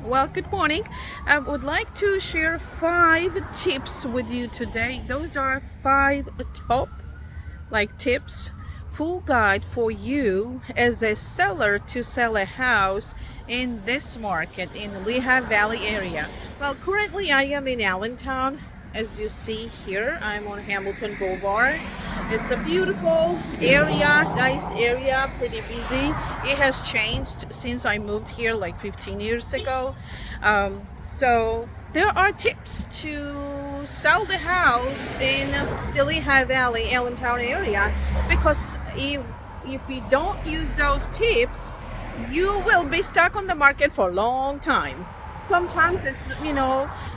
Well, good morning. I would like to share 5 tips with you today. Those are 5 top tips, full guide for you as a seller to sell a house in this market in Lehigh Valley area. Well, currently I am in Allentown. As you see here, I'm on Hamilton Boulevard. It's a beautiful area, nice area, pretty busy. It has changed since I moved here like 15 years ago. So there are tips to sell the house in the Lehigh Valley, Allentown area, because if you don't use those tips, you will be stuck on the market for a long time. Sometimes it's,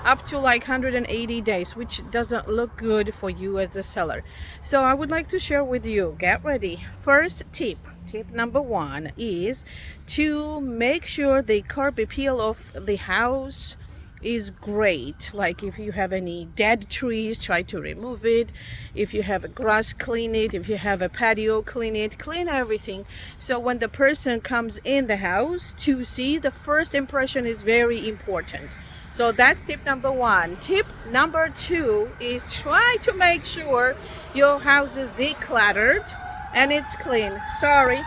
up to like 180 days, which doesn't look good for you as a seller. So I would like to share with you, get ready. First tip number 1 is to make sure the Carbupill of the house is great. Like if you have any dead trees, try to remove it. If you have a grass, clean it. If you have a patio, clean it. Clean everything, so when the person comes in the house to see, the first impression is very important. So that's tip number 1. Tip number 2 is try to make sure your house is decluttered and it's clean. Sorry.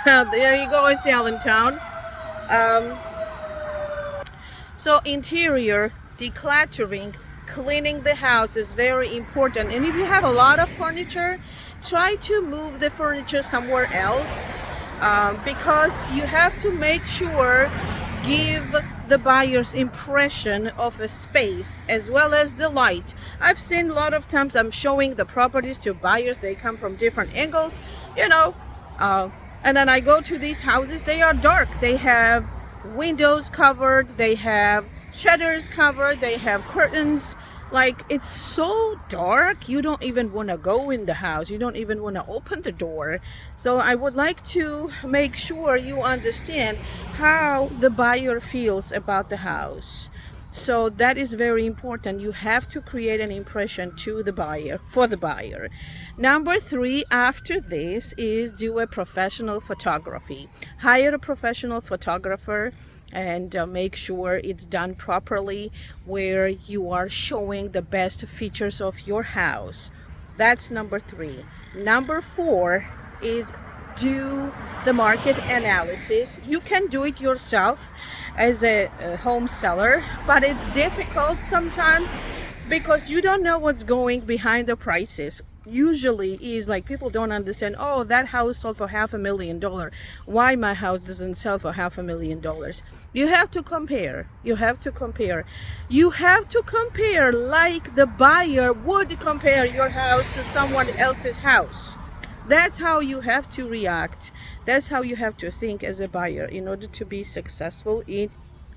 There you go, it's Allentown. So interior decluttering, cleaning the house is very important. And if you have a lot of furniture, try to move the furniture somewhere else, because you have to make sure, give the buyer's impression of a space as well as the light. I've seen a lot of times I'm showing the properties to buyers, they come from different angles, and then I go to these houses, they are dark, they have windows covered, they have shutters covered, they have curtains. Like, it's so dark, you don't even want to go in the house, you don't even want to open the door. So I would like to make sure you understand how the buyer feels about the house. So that is very important. You have to create an impression to the buyer, for the buyer. Number 3 after this is do a professional photography. Hire a professional photographer and make sure it's done properly, where you are showing the best features of your house. That's number 3. Number 4 is do the market analysis. You can do it yourself as a home seller, but it's difficult sometimes because you don't know what's going behind the prices. Usually is like people don't understand, oh, that house sold for $500,000, why my house doesn't sell for $500,000. You have to compare. You have to compare like the buyer would compare your house to someone else's house. That's how you have to react. That's how you have to think as a buyer in order to be successful in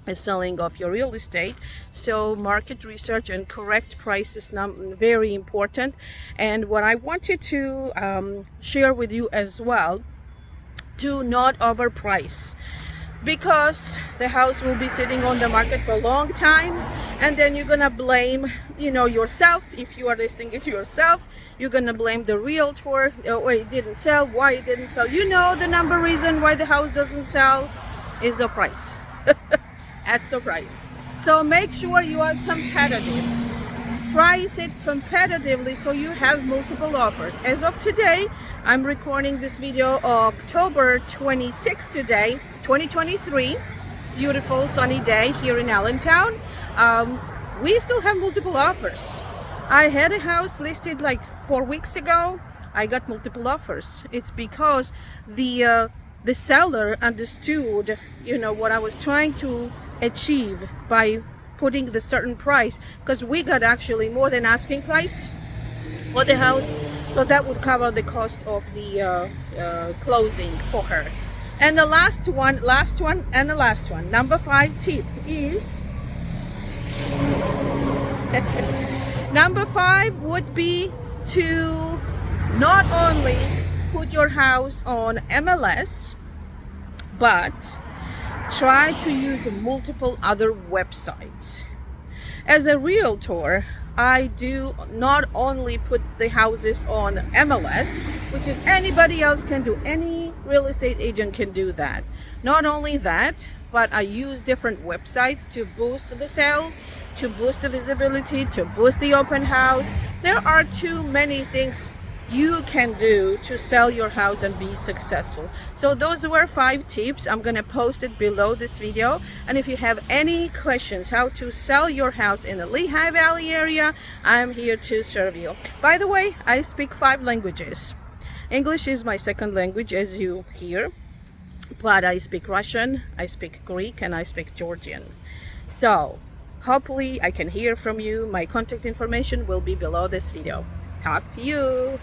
the selling of your real estate. So market research and correct price is very important. And what I wanted to share with you as well, do not overprice, because the house will be sitting on the market for a long time, and then you're gonna blame yourself. If you are listing it yourself, you're gonna blame the realtor. Oh, it didn't sell. Why it didn't sell? The number reason why the house doesn't sell is the price. That's the price. So make sure you are competitive. Price it competitively so you have multiple offers. As of today, I'm recording this video October 26th today, 2023. Beautiful sunny day here in Allentown. We still have multiple offers. I had a house listed like 4 weeks ago. I got multiple offers. It's because the seller understood, what I was trying to achieve by putting the certain price, because we got actually more than asking price for the house, so that would cover the cost of the closing for her. And the last one, number 5 tip is number 5 would be to not only put your house on MLS, but try to use multiple other websites. As a realtor, I do not only put the houses on MLS, which is anybody else can do, any real estate agent can do that. Not only that, but I use different websites to boost the sale, to boost the visibility, to boost the open house. There are too many things you can do to sell your house and be successful. So those were 5 tips. I'm gonna post it below this video, and if you have any questions how to sell your house in the Lehigh Valley area, I'm here to serve you. By the way, I speak 5 languages. English is my second language, as you hear, but I speak Russian, I speak Greek, and I speak Georgian. So hopefully I can hear from you. My contact information will be below this video. Talk to you.